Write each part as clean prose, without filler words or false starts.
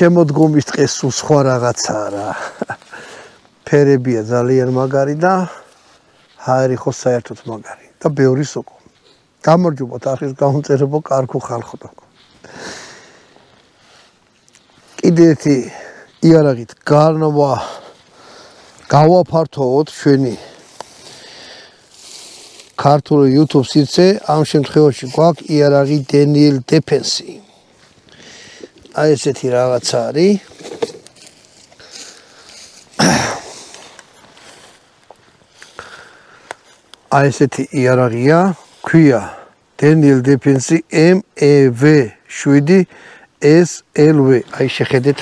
შემოდგომის დღეს სულ სხვა რაღაცაა რა. ფერებია ძალიან მაგარი და ჰაერი ხო საერთოდ მაგარი და ბევრი სოკო. გამარჯობათ ახის გამომწერებო კარგო ხალხო. კიდე ერთი იარაღით გავაფართოვოთ ჩვენი ქართული YouTube სივრცე, ამ შემთხვევაში გვაქვს იარაღი Daniel Defense. აი ესეთი რაღაცა არის. აი ესეთი იარაღია, ქვია Daniel Defense MEV7 SLV. აი შეხედეთ.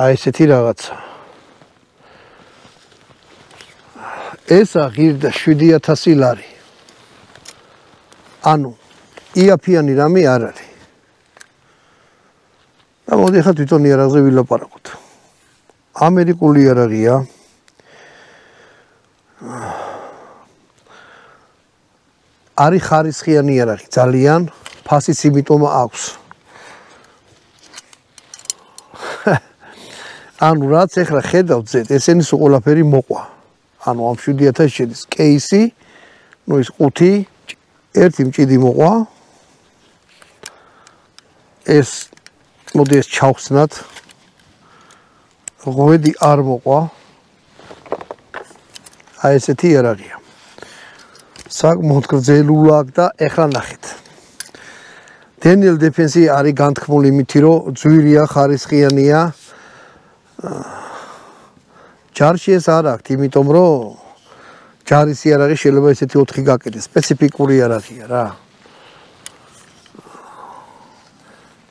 აი ესეთი რაღაცა. ესა ღირდა 7000 ლარი. ანუ იაფიანი რამე არ არის. და მოდი ხა თვითონ იარაღზე ვილაპარაკოთ. ამერიკული იარაღია. არის ხარისხიანი იარაღი, ძალიან ფასიც იმიტომ აქვს. ანუ რაც ეხლა ხედავთ ზედ, ესენი სულ ყველაფერი მოყვა. ანუ ამ 7000 შედის კეისი, ნუ ის 5, ერთი მჭიდი მოყვა. ეს მოდი ეს ჩავხსნათ. ღვედი არ მოყვა. აი ესეთი იარაღია. საკმაოდ გრძელულად და ეხლა ნახეთ. Daniel Defense არის განთქმული იმითი, რომ ძვირია, ხარისხიანია. ჯარში ეს არ აქვს, იმიტომ რომ ჯარის იარაღი შეიძლება ესეთი 4 გაკეთდეს, სპეციფიკური იარაღია რა.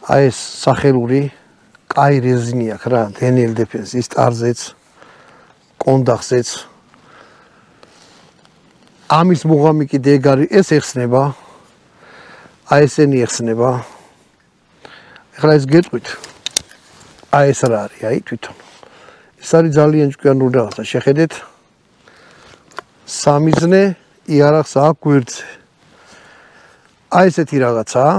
აი ეს სახელური კაი რეზინი აქვს რა, Daniel Defense, ის ტარზეც, კონდახზეც. ამის მუღამი კიდე ეგ არის, ეს ეხსნება. აი ესენი ეხსნება. ეხლა ეს გეტყვით. აი ეს რა არის, აი თვითონ. ეს არის ძალიან ჭკვიანური რაღაცა, შეხედეთ. სამიზნე იარაღს აქვს გვერდზე. აი ესეთი რაღაცაა.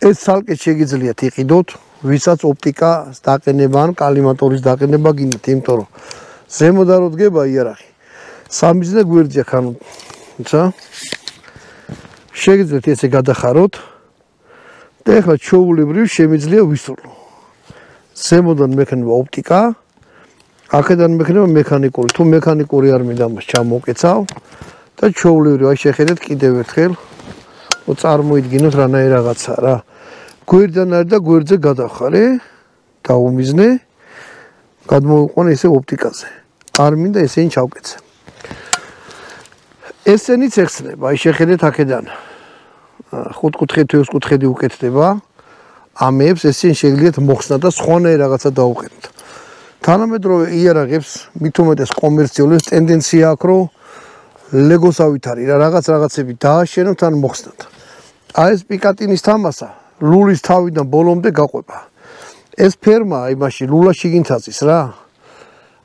ეს ცალკე შეგიძლიათ იყიდოთ, ვისაც ოპტიკას დაყენება ან კალიმატორის დაყენება გინდათ, იმიტომ რომ ზემოთ არ დგება იარაღი. სამიზნე გვერდზე აქვს, ანუ ცა შეგიძლიათ ესე გადახაროთ და ეხლა ჩვეულებრივ შემიძლია ვისურვო. ზემოდან მექნება ოპტიკა, აქედან მექნება მექანიკური. თუ მექანიკური არ მინდა მას ჩამოვკეცავ და ჩვეულებრივ აი შეხედეთ კიდევ ერთხელ წარმოიდგინოთ რანაირ რაღაცა რა. გვერდიდან არის და გვერდზე გადავხარე, დაუმიზნე, გადმოვიყვანე ესე ოპტიკაზე. არ მინდა ესენი ჩავკეცე. ესენიც ეხსნება, აი შეხედეთ აქედან. 5 კუთხედი თუ 6 კუთხედი უკეთდება. ამებს ესენი შეგიძლიათ მოხსნა და სხვანაირ რაღაცა დაუყენოთ. თანამედროვე იარაღებს მით უმეტეს კომერციულებს ტენდენცია აქვს, რომ ლეგოსავით არის რა, რაღაცები დააშენოთ ან მოხსნათ. აი ეს პიკატინის თამასა ლულის თავიდან ბოლომდე გაყვება. ეს ფერმა იმაში ლულაში გინთაწის რა.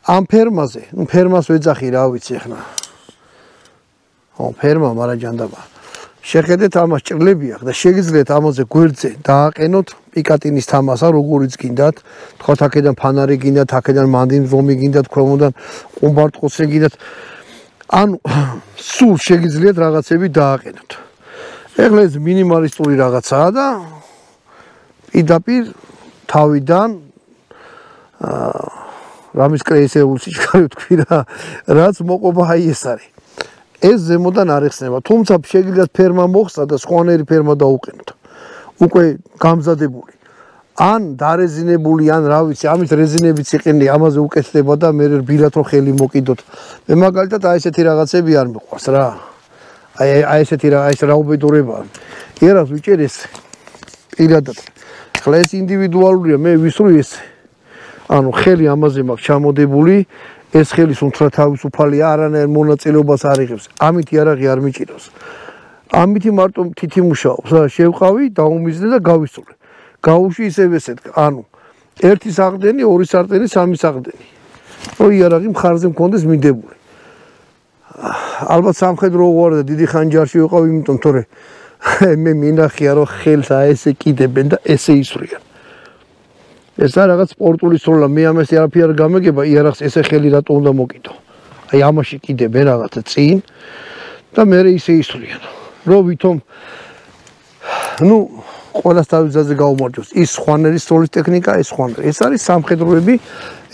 ამ ფერმაზე, ნუ ფერმას ვეძახი რა ვიცი ახლა. ფერმა მარა ჯანდაბა. შეხედეთ ამას ჭრლები აქვს და შეგიძლიათ ამაზე გვერდზე დააყენოთ პიკატინის თამასა როგორიც გინდათ. თქვათ აქედან ფანარი გინდათ, აქედან მანდინძომი გინდათ, ქვემოდან ყუმბარტყოცე გინდათ. ანუ სულ შეგიძლიათ რაღაცები დააყენოთ. ეხლა ეს მინიმალისტური რაღაცაა და პირდაპირ თავიდან რამის კრეისეული სიჩქარე ვთქვი რა, რაც მოყვება აი ეს არის. ეს ზემოდან არ ეხსნება, თუმცა შეგიძლიათ ფერმა მოხსნა და სხვანაირი ფერმა დაუყენოთ. უკვე გამზადებული. ან დარეზინებული, ან რა ვიცი, ამის რეზინებიც იყენდი, ამაზე უკეთდება და მე რბილად რო ხელი მოკიდოთ. მე მაგალითად აი ესეთი რაღაცები არ მიყვარს რა. აი ესეთი რა, აი ეს რაუბედურებაა. იარაღს ვიჭერ ეს პირადად. ხლა ეს ინდივიდუალურია, მე ვისურვი ეს. ანუ ხელი ამაზე მაქვს ჩამოდებული. ეს ხელი სუნთრა თავისუფალია, არანაირ მონაწილეობას არ იღებს. ამით იარაღი არ მიჭირავს. ამითი მარტო თითი მუშაობს. შევყავი, დაუმიზნე და გავისწორე. გაუში ისევ ესეთ, ანუ ერთი საყრდენი, ორი სარტენი, სამი საყრდენი. რომ იარაღი მხარზე მქონდეს მინდებული. ალბათ სამხედრო უყურე და დიდი ხანჯარში ვიყავ, იმიტომ თორე მე მინახია რომ ხელს ესე კიდებენ და ესე ისვრიან. ეს რაღაც სპორტული სროლა, მე ამას არაფერი არ გამეგება, იარაღს ესე ხელი რატო უნდა მოკიდო. აი ამაში კიდებენ რაღაცა წინ და მე ისე ისვრიან. რომ ვითომ ყველას თავისაზე გაუმარჯოს. ის ხვანერის სროლის ტექნიკა, ეს ხვანერი. ეს არის სამხედროები,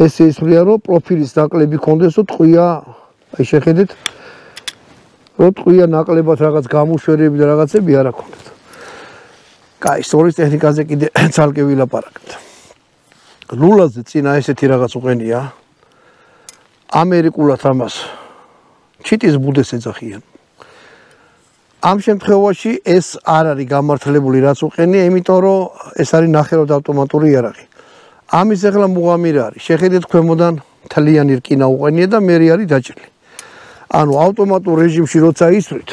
ესე ისვრიან რომ პროფილის ნაკლები კონდეს, რომ ტყვია, აი შეხედეთ, რომ ტყვია ნაკლებად რაღაც გამოშვერები და რაღაცები არ აქვს. კაი, სროლის ტექნიკაზე კიდე ცალკე ვილაპარაკებთ. ლულაზე წინა ესეთი რაღაც უყენია. ამერიკულად ამას ჩიტის ბუდეს ეძახიან. ამ შემთხვევაში ეს არ არის გამართლებული რაც უყენია, იმიტომ რომ ეს არის ნახევრად ავტომატური იარაღი. ამის ახლა მუღამი რა არის? შეხედეთ ქვემოდან თლიანი რკინა უყენია და მე არის დაჭრილი. ანუ ავტომატურ რეჟიმში როცა ისვრით,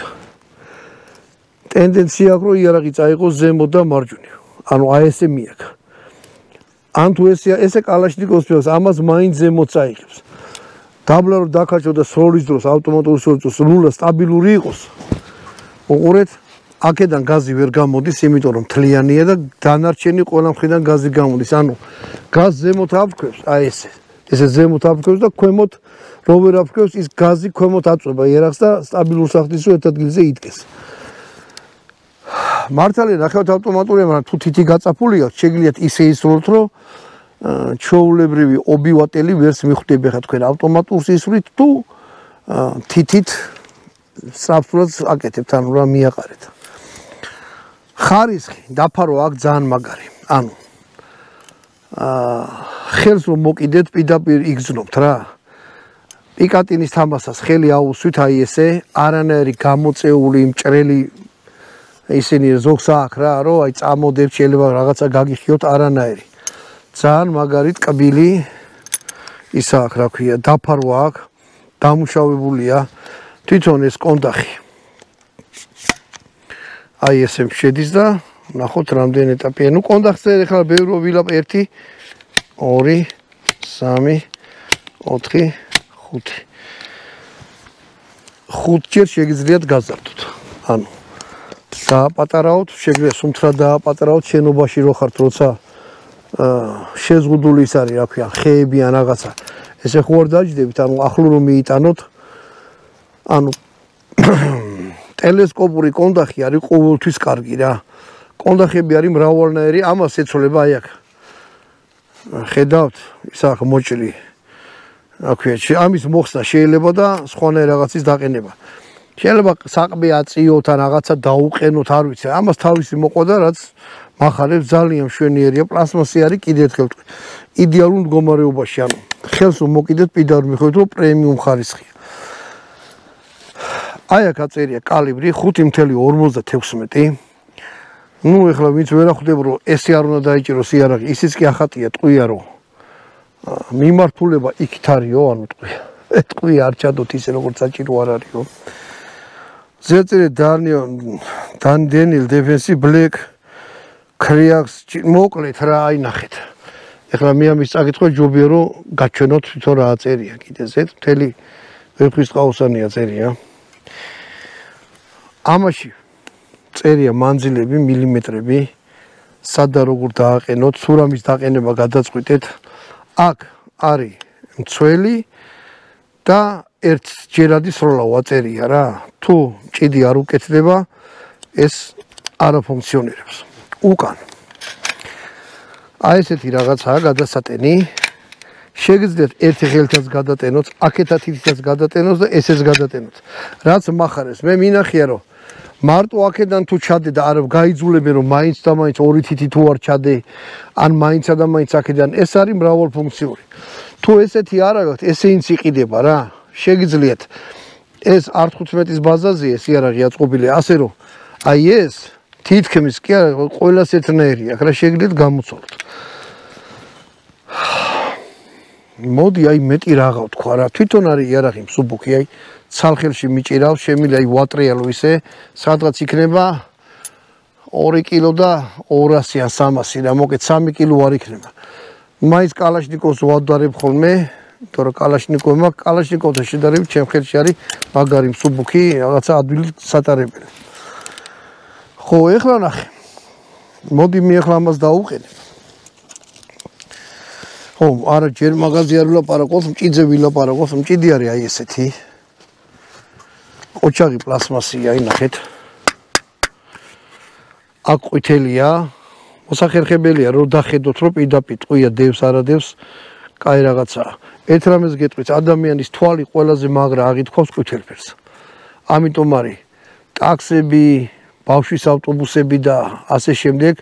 ტენდენცია აქვს რომ იარაღი წაიღოს ზემოთ და მარჯვნივ. ანუ აი ესე მიაქ. ან თუ ესე კალაშნიკოვს ფერს, ამას მაინც ზემოთ წაიღებს. დაბლა რომ დაკაჭო და სროლის დროს ავტომატური სროლის დროს ლულა სტაბილური იყოს. უყურეთ, აქედან გაზი ვერ გამოდის, იმიტომ რომ თლიანია და დანარჩენი ყველა მხრიდან გაზი გამოდის. ანუ გაზ ზემოთ აფრქვევს, აი ესე ზემოთ აფრქვევს და ქვემოთ რო ვერ აფრქვევს, ის გაზი ქვემოთ აწვება იარაღს და სტაბილურ სახდის ერთ ადგილზე იდგეს. მართალია ნახევარად ავტომატურია, მაგრამ თუ თითი გაწაფული აქვს, შეგიძლიათ ისე ისროლოთ, რომ ჩვეულებრივი ობივატელი ვერც მიხვდები ხა თქვენ ავტომატურს ისვრით თუ თითით საფრთხეს აკეთებთ, ანუ რა მიაყარეთ. ხარისხი დაფარო აქ ძალიან მაგარი. ანუ ხელს რომ მოკიდეთ, პირდაპირ იგზნობთ რა. პიკატინის თამასას ხელი აუსვით, აი ესე, არანაირი გამოწეული მჭრელი ისინი ზოგს აქვს რა, რომ აი წამოდებთ, შეიძლება რაღაცა გაგიხიოთ, არანაირი. ძალიან მაგარი ტკბილი ისა აქვს, რა ქვია, დაფარო აქვს, დამუშავებულია თვითონ ეს კონდახი. აი ესე შედის და ნახოთ რამდენი ეტაპია. ნუ კონდახზე ახლა ბევრი ვილაპ 1 2 3 4 5 ხუთჯერ შეგიძლიათ გაზარდოთ. ანუ დააპატარაოთ, შეგიძლიათ სუნთრა დააპატარაოთ შენობაში რო ხართ, როცა შეზღუდული ის არის, რა ქვია, ხეები ან რაღაცა. ესე ხო არ დაჯდებით, ანუ ახლო რომ მიიტანოთ. ანუ ტელესკოპური კონდახი არის ყოველთვის კარგი რა. კონდახები არის მრავალნაირი, ამას ეცოლება აი აქ. ხედავთ, ის აქ მოჭრილი. რა ქვია, ამის მოხსნა შეიძლება და სხვანაირ რაღაცის დაყენება. შეიძლება საყბე აწიოთ ან რაღაცა დაუყენოთ, არ ვიცი. ამას თავისი მოყვა და რაც מחარებს ძალიან მშვენიერია, პლასმასი არის კიდე ერთხელ თქვი. იდეალურ მდგომარეობაში, ანუ ხელს უმოკიდეთ, პირდაპირ მიხვდეთ, რომ პრემიუმ ხარისხია. აი აქ აწერია კალიბრი 5.56. ნუ ეხლა ვინც ვერ ახვდება, რომ ესე არ უნდა დაიჭიროს იარაღი, ისიც კი ახატია ტყვია, რომ მიმართულება იქით არისო, ანუ ტყვია. ტყვია არ ჩადოთ ისე, როგორც საჭირო არ არისო. ზეწირე დანიელ დეფენსი ბლეკ ქრიაქს მოკლედ რა აი ნახეთ. ეხლა მე ამის წაკითხვა ჯობია რომ გაჩვენოთ თვითონ რა აწერია კიდე ზედ მთელი ვერხვის ყაოსანია წერია. ამაში წერია მანძილები, მილიმეტრები, სად და როგორ დააყენოთ, სურამის დაყენება გადაწყვიტეთ. აქ არის მცველი და ერთჯერადი სროლა ვაწერია რა. თუ ჭიდი არ უკეთდება, ეს არ ფუნქციონირებს. უკან. აი ესეთი რაღაცაა გადასატენი. შეგიძლიათ ერთი ხელთაც გადატენოთ, აქეთა თითითაც გადატენოთ და ესეც გადატენოთ. რაც מחარებს, მე მინახია რომ მარტო აქედან თუ ჩადე და არ გაიძულებენ რომ მაინც და მაინც ორი თითი თუ არ ჩადე, ან მაინცა და მაინც აქედან, ეს არის მრავალფუნქციური. თუ ესეთი არ აქვს, ესეინც იყიდება რა. შეგიძლიათ ეს R15-ის ბაზაზია, ეს იარაღი აწყობილია, ასე რომ აი ეს თითქმის კი არა, ყველას ერთნაირია, ახლა შეგიძლიათ გამოცვალოთ. მოდი აი მეტი რაღა ვთქვა რა, თვითონ არის იარაღი მსუბუქი, აი ცალხელში მიჭირავს, შემიძლია აი ვატრიალო ისე, სადღაც იქნება 2 კილო და 200 ან 300 რა, მოკეთ 3 კილო არ იქნება. მაინც კალაშნიკოვს ვადარებ ხოლმე, იმიტომ რომ კალაშნიკოვთან შედარებით ჩემ ხელში არის მაგარი მსუბუქი, რაღაცა ადვილი სატარებელი. ხო, ეხლა ნახე. მოდი მე ეხლა ამას დავუყენებ. ხო, არა ჯერ მაღაზია არ ვილაპარაკოთ, მჭიდზე ვილაპარაკოთ, მჭიდი არის აი ესეთი. ოჩაღი პლასმასია, ნახეთ. აქ ყვითელია, მოსახერხებელია, რომ დახედოთ, რომ პირდაპირ ტყვია დევს, არა დევს, კაი რაღაცაა. ერთ რამეს გეტყვით, ადამიანის თვალი ყველაზე მაგრა აღითქვავს ყვითელ ფერს. ამიტომ არის ტაქსები, ბავშვის ავტობუსები და ასე შემდეგ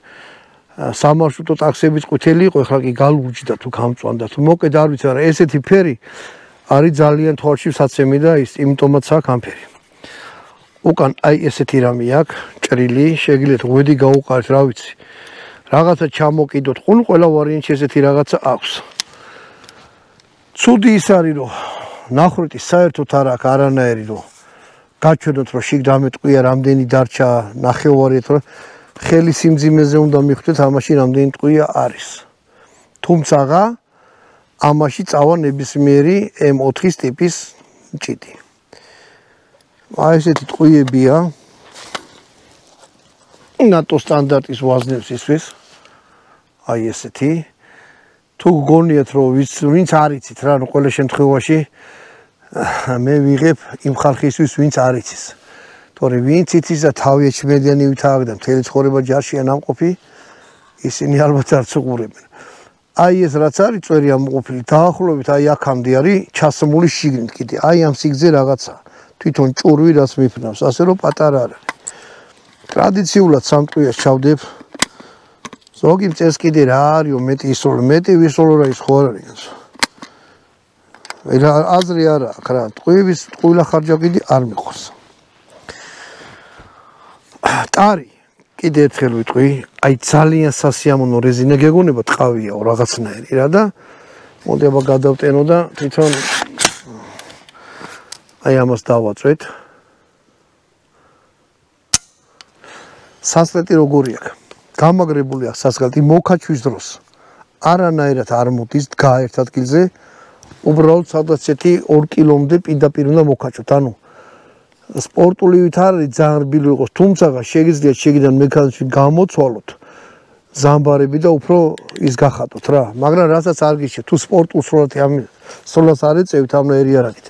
სამარშრუტო ტაქსებიც ყვითელი იყო, ეხლა კი გალურჯდა თუ გამწვანდა თუ მოკედ არ ვიცი, არა ესეთი ფერი არის ძალიან თვალში საცემი და ის იმიტომაც აქვს ამ ფერი. უკან აი ესეთი რამე აქვს, ჭრილი, შეგიძლიათ ღვედი გაუყარეთ, რა ვიცი. რაღაცა ჩამოკიდოთ, ყველა ვარიანტში ესეთი რაღაცა აქვს. ცუდი ის არის, რომ ნახრიტი საერთოდ არ აქვს არანაირი, რომ გაჩვენოთ, რომ შიგ დამეტყვია რამდენი დარჩა, ნახევარით, რომ ხელი სიმძიმეზე უნდა მიხვდეთ, ამაში რამდენი ტყვია არის. თუმცა ამაში წავა ნებისმიერი M4-ის ტიპის მჭიდი. აი ესეთი ტყვიებია. NATO სტანდარტის ვაზნებს ისვის. აი ესეთი. თუ გგონიათ, რომ ვინც არ იცით რა, ყველა შემთხვევაში მე ვიღებ იმ ხალხისთვის, ვინც არ იცის. თორე ვინც იცის და თავი ეჩმედიანივით აქვს და მთელი ცხოვრება ჯარშია ნამყოფი, ისინი ალბათ არ ცუღურებენ. აი ეს რაც არის წვერი ამოყოფილი, დაახლოებით აი აქამდე არის ჩასმული შიგნით კიდე. აი ამ სიგზე რაღაცა. თვითონ ჭურვი რაც მიფრნავს, ასე რომ პატარა არის. ტრადიციულად სამტყუიას ჩავდებ. ზოგი მწეს კიდე რა არისო მეტი ისროლო, მეტი ვისროლო რა ის ხო არ არის. აზრი არა აქ რა, ტყუილის ტყუილა ხარჯა კიდე არ მიყვარს. ტარი კიდე ერთხელ ვიტყვი, აი ძალიან სასიამოვნო რეზინა გეგონება ტყავიაო რაღაცნაირი რა და მოდი აბა გადავტენო და თვითონ აი ამას დავაწვეთ. სასწრაფო როგორი აქვს? გამაგრებული აქვს სასწრაფო მოკაჩვის დროს. არანაირად არ მოდის დგა ერთ ადგილზე. უბრალოდ სადაც ერთი 2 კილომდე პირდაპირ უნდა მოკაჩოთ. ანუ სპორტულივით არ არის ძალიან რბილი იყოს, თუმცა შეგიძლიათ შეგიდან მექანიზმში გამოცვალოთ ზამბარები და უფრო ის გახატოთ რა. მაგრამ რასაც არ გიჩვენთ, თუ სპორტულ სროლას არ ეწევით ამ ერიარაგით.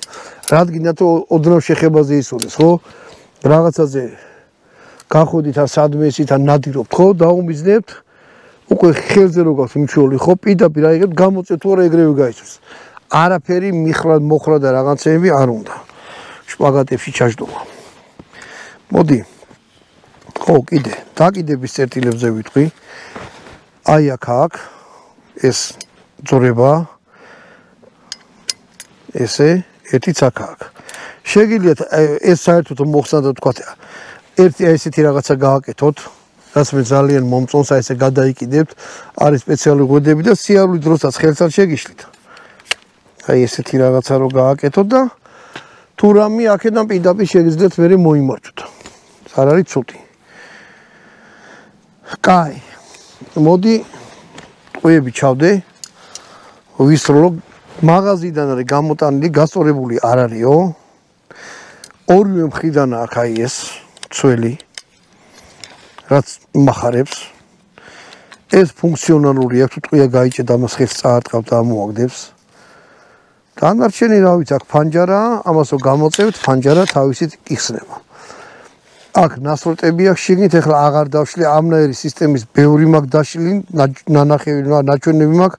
რადგანაც ოდნავ შეხებაზე ისურვეს, ხო? რაღაცაზე გახვიდით ან სადმე ისით ან ნადირობთ, ხო? დაუმიზნებთ. უკვე ხელზე რო გაქვს მიჩვეული, ხო? პირდაპირ აიღებთ, გამოწევთ თუ არა ეგრევე გაიცვეს. არაფერი მოხრა და რაღაცეები არ უნდა. შპაგატებში ჩაждობა. მოდი. ხო, კიდე დაკიდების წერტილებზე ვიტყვი. აი აქ ეს ძორება ესე ერთიც აქ. შეგიძლიათ ეს საერთოდ მოხსნათ თქვა ერთი ესეთი რაღაცა გააკეთოთ, რაც მე ძალიან მომწონს, აი ესე გადაიკიდებთ, არის სპეციალური ღვედები და სიარული დროსაც ხელსაც შეგიშლით. აი ესეთი რაღაცა რო გააკეთოთ და თუ რამე აქედან პირდაპირ შეგიძლიათ მე მოიმარჯვოთ. არ არის ცუდი. კაი. მოდი ტყვიები ჩავდე. ვისროლო მაღაზიიდან არის გამოტანილი, გასწორებული არ არისო. ორივე მხრიდან აქ აი ეს ცველი რაც მახარებს. ეს ფუნქციონალური აქვს, თუ ტყვია გაიჭედ ამას ხელს წაარტყავთ და ამოაგდებს. დანარჩენი რა ვიცი, აქ ფანჯარა, ამას რო გამოწევთ, ფანჯარა თავისით იხსნება. აქ ნასრუტები აქვს შიგნით, ეხლა აღარ დავშლი, ამნაირი სისტემის ბევრი მაქვს დაშლილი, ნანახევი, ნაჩვენები მაქვს,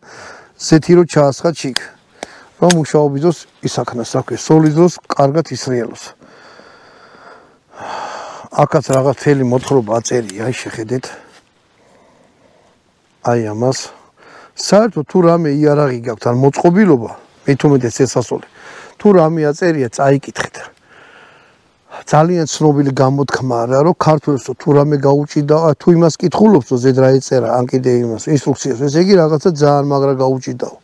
ზეთი რო ჩაასხათ შიგ. რომ მუშაობის დროს ისაქნას, რა ქვია, სოლის დროს კარგად ისრიალოს. აქაც რაღაც თელი მოთხრობა აწერია, აი შეხედეთ. აი ამას. საერთოდ თუ რამე იარაღი გაქვთ, ან მოწყობილობა, მithumetes შესასწავლი. თუ რამე აწერია, წაიკითხეთ. ძალიან ცნობილი გამოთქმაა რა, რომ ქართველს თუ რამე გაუჭიდა, თუ იმას კითხულობს, რომ ზედ რა ეწერა, ან კიდე იმას ინსტრუქციას, ესე იგი რაღაცა ძალიან მაგრა გაუჭიდაო.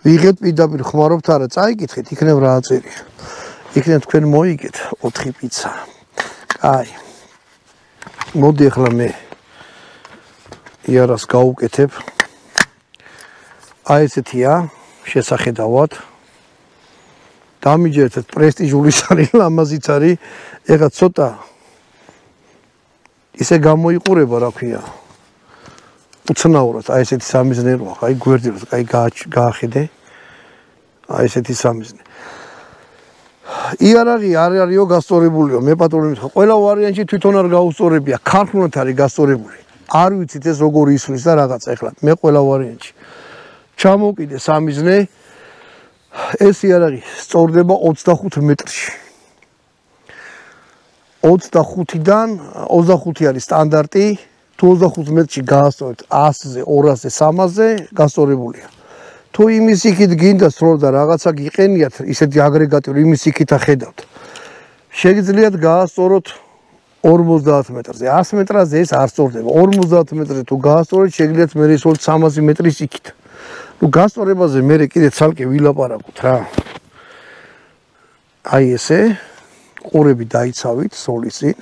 ვიღებთ პირდაპირ ხმარობთ არა, წაიკითხეთ, იქნებ რა აწერია. იქნებ თქვენ მოიგეთ 4 პიცა. კაი. მოდი ახლა მე იარას გავუკეთებ. აი ესეთია, შესახედავად. დამიჯერეთ პრესტიჟული არის, ლამაზიც არის. ეხლა ცოტა ისე გამოიყურება, რა ქვია. უცნაურად, აი ესეთი სამიზნე როა, აი გვერდილოს, აი გაახედე. აი ესეთი სამიზნე. იარაღი არ არისო გასწორებულიო, მე პატრონი მითხრა, ყველა ვარიანტში თვითონ არ გაუსწორებია, ქართულად არის გასწორებული. არ ვიცით ეს როგორ ისვლის და რაღაცა ეხლა, მე ყველა ვარიანტში. ჩამოვკიდე სამიზნე, ეს იარაღი სწორდება 25 მეტრში. 25-დან 25 არის სტანდარტი, თუ 25 მეტრში გაასწორებთ 100-ზე, 200-ზე, 300-ზე გასწორებულია. თუ იმის იქით გინდა სროლ და რაღაცა გიყენიათ, ისეთი აგრეგატული იმის იქით ახედავთ. შეგიძლიათ გაასწოროთ 50 მეტრზე. 100 მეტრაზე ეს არ სწორდება. 50 მეტრზე თუ გაასწორეთ, შეგიძლიათ მე ის 300 მეტრის იქით. ნუ გასწორებაზე მე კიდე ცალკე ვილაპარაკოთ რა. აი ესე ყურები დაიცავით სოლის წინ.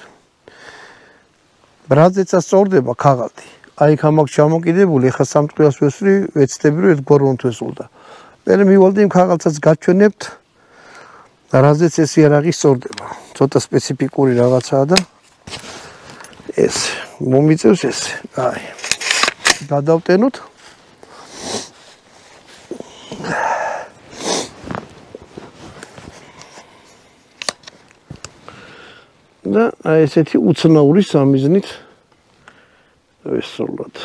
ბრაზეცა სწორდება ქაღალდი. აი ხამაკ ჩამოკიდებული, ხა სამწყვილას ვესვრი, ვეცდები რომ ერთგვაროვნთ ვესულდა. მე მივალდი იმ ქაღალდსაც გაჩვენებთ. რაზეც ეს იარაღი სწორდება. ცოტა სპეციფიკური რაღაცაა და ეს მომიწევს ეს. აი. გადავტენოთ. და აი ესეთი უცნაური სამიზნით ვესწროთ.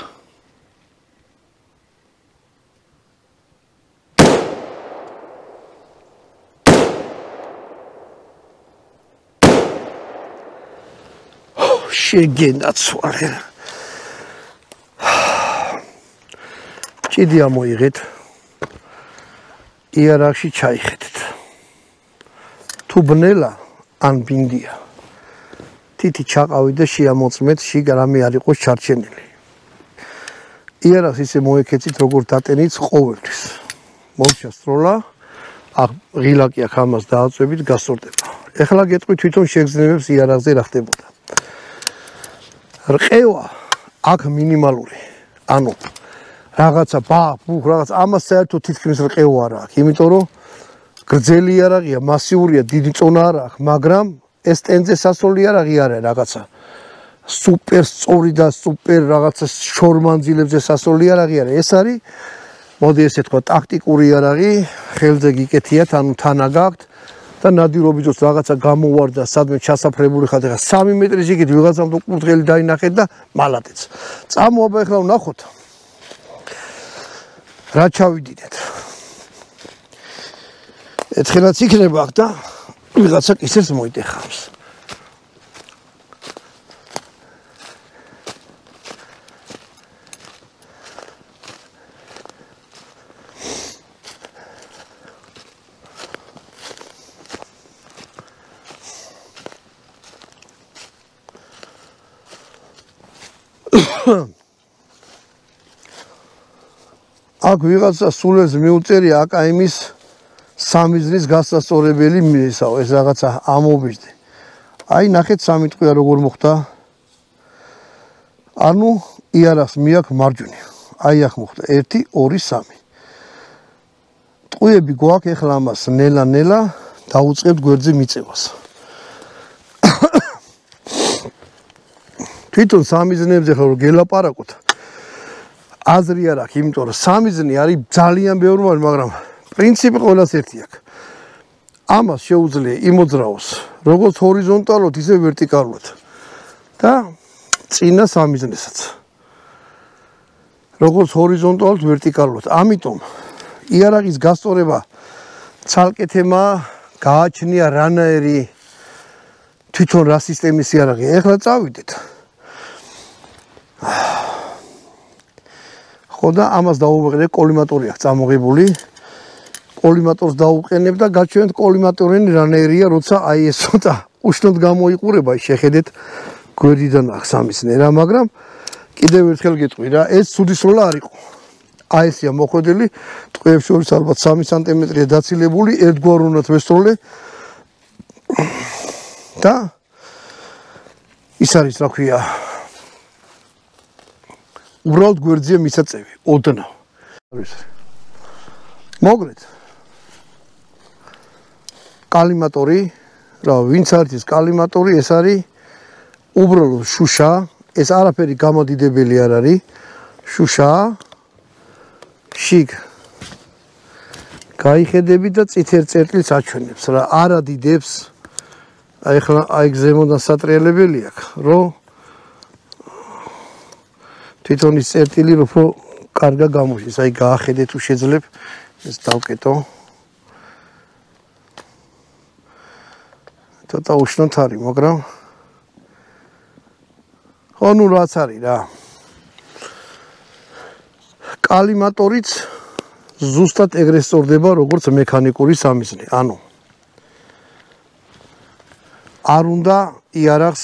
შეგენაცვალე. ჭიდი ამოიღეთ. იარაღში ჩაიხედეთ. თუ ბნელა ან ბინდია. თითი ჩაყავით და შეამოწმეთ, შიგ რამე არ იყოს ჩარჩენილი. იარაღს ისე მოეკეცით, როგორ დატენით ყოველთვის. მოვჭა სროლა, ღილაკი აქ ამას დააწვევით, გასწორდება. ეხლა გეტყვი თვითონ შეგრძნებებს იარაღზე რა ხდებოდა. რყევა აქ მინიმალური. ანუ რაღაცა ბუხ რაღაც ამას საერთოდ თითქმის რყევა არ აქვს, იმიტომ რომ გრძელი იარაღია, მასიურია, დიდი წონა არ აქვს, მაგრამ ეს ტენზე სასროლი იარაღი არის რაღაცა სუპერ სწორი და სუპერ რაღაცა შორმანძილებზე სასროლი იარაღი არის. ეს არის, მოდი ესე თქვა, ტაქტიკური იარაღი, ხელზე გიკეთიათ, ანუ თანა გაქვთ და ნადირობით დროს რაღაცა გამოვარდა, სადმე ჩასაფრებული ხართ, ეხლა 3 მეტრის იქით ვიღაცამ თუ კურთხელი დაინახეთ და მალადეც. წამოაბა ეხლა ვნახოთ. რა ჩავიდიდეთ. ეთხელაც იქნება აქ და ვიღაცა კისერს მოიტეხავს. აქ ვიღაცა სულელს მიუწერია აკაიმის სამიზნის გასასწორებელი მისაო, ეს რაღაცა ამობიждე. აი ნახეთ სამი ტყვია როგორ მოხდა. ანუ იარაღს მიაქვს მარჯვნივ. აი აქ მოხდა 1 2 3. ტყვიები გვაქვს, ეხლა ამას ნელა დაუწყებთ გვერდზე მიწევას. თვითონ სამიზნებზე ხო გელაპარაკოთ. აზრი არ აქვს, იმიტომ რომ სამიზნე არის ძალიან ბევრი, მაგრამ პრინციპი ყველას ერთი აქვს. ამას შეუძლია იმოძრაოს როგორც ჰორიზონტალურად, ისე ვერტიკალურად. და წინა სამიზნესაც. როგორც ჰორიზონტალურად, ვერტიკალურად. ამიტომ იარაღის გასწორება ცალკე თემაა, გააჩნია რანაირი თვითონ რა სისტემის იარაღია. ეხლა წავიდეთ. ხო და ამას დაუვეყრე კოლიმატორი აქვს წამოღებული. კოლიმატორს დაუყენებ და გაჩვენეთ კოლიმატორენი რანაირია, როცა აი ეს ცოტა უშნოდ გამოიყურება, შეხედეთ გვერდიდან აქვს სამიზნე რა, მაგრამ კიდევ ერთხელ გეტყვი რა, ეს ცუდი სროლა არ იყო. აი ესია მოხვედრილი, ტყვეებს შორის ალბათ 3 სანტიმეტრია დაცილებული, ერთგვაროვნად ვესროლე. და ის არის რა ქვია, უბრალოდ გვერდზეა მისაწევი, ოდნავ. მოგრეთ. კალიმატორი, რა ვინც არის ეს კალიმატორი, ეს არის უბრალოდ შუშა, ეს არაფერი გამოდიდებელი არ არის. შუშაა. შიგ გაიხედები და წითელ წერტილს აჩვენებს რა არ ადიდებს აი ხლა აი ზემოდან სატრიალებელი აქვს რომ თვითონ ის წერტილი უფრო კარგა გამოდის აი გაახედე თუ შეძლებ ეს დავკეტო ცოტა უშნოთ არის მაგრამ ხო ნუ რაც არის რა კალიმატორიც ზუსტად ეგრე სწორდება როგორც მექანიკური სამიზნე ანუ არ უნდა იარაღს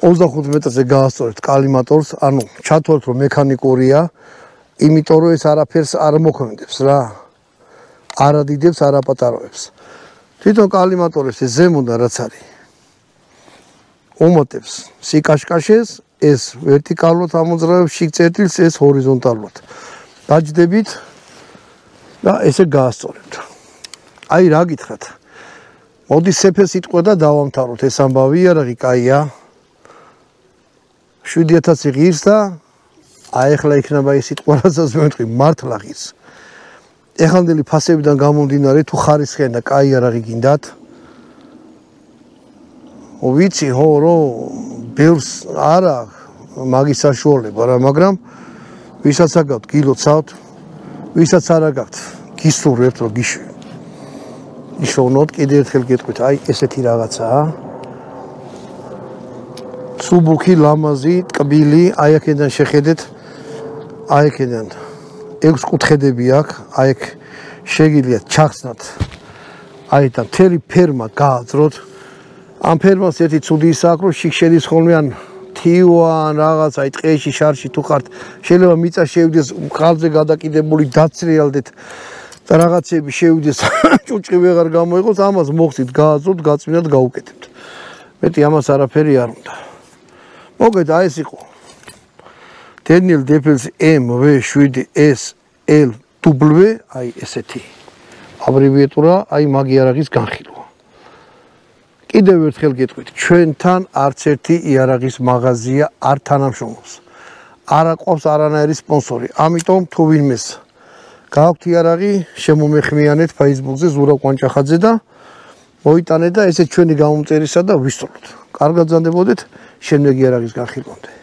25 მეტრზე გაასწორებთ კალიმატორს ანუ ჩათვალოთ რომ მექანიკურია იმიტომ რომ ეს არაფერს არ მოქმედებს რა არ ადიდებს არ აპატაროებს თვითონ კალიმატორებს ეს ზემოდან რაც არის უმოტებს სიკაშკაშეს ეს ვერტიკალურად ამოძრავებს შიგ წერტილს ეს ჰორიზონტალურად დაჯდებით და ესე გაასწორებთ აი რა გითხრათ მოდი სეფე სიტყვა და დავამთავროთ ეს ამბავი იარაღი კაია 7000 ღირს და აი ახლა იქნება ეს სიტყვა რასაც მე ვიტყვი მართლა ღირს ეხანდელი ფასებიდან გამომდინარე თუ ხარისხიან და კაი იარაღი გინდათ ვიცი ხო რომ ბევრს არა მაგის საშუალება რა მაგრამ ვისაც აგავთ გილოცავთ ვისაც არ აგავთ გისურვებთ რომ გიშოვნოთ კიდე ერთხელ გეტყვით აი ესეთი რაღაცაა სუბუქი ლამაზი ტკბილი აი აქედან შეხედეთ აი აქედან 6 კუთხედები აქვს აი აქ შეგიძლიათ ჩახსნათ აი და მთელი ფერმა გააძროთ ამ ფერმას ერთი ცუდი ის აქვს რომ შიგ შედის ხოლმე ან თივან რაღაც აი ტყეში შარში თუ ხართ შეიძლება მიწა შევიდეს ხალხზე გადაკიდებული დაცრიალდეთ და რაღაცები შევიდეს ჭუჭი ვეღარ გამოიღოს ამას მოხსით გააძროთ გაწმინდათ გაუკეთებთ მეტი ამას არაფერი არ უნდა მოგეთ აი ეს იყო Daniel Depels MV7SLW აი ესეთი აბრევიატურა აი მაგი იარაღის განხილვა კიდევ ერთხელ გეტყვით ჩვენთან არც ერთი იარაღის მაღაზია არ თანამშრომლობს არ აყვავს არანაირი სპონსორი ამიტომ თუ ვინმეს გააქვთ იარაღი შემომეხმიანეთ Facebook-ზე ზურაბ კვანჭახაძე და მოიტანეთ და ესე ჩვენი გამომწერისა და ვისწოროთ კარგად გზანდებოდეთ შემდეგი იარაღის განხილვამდე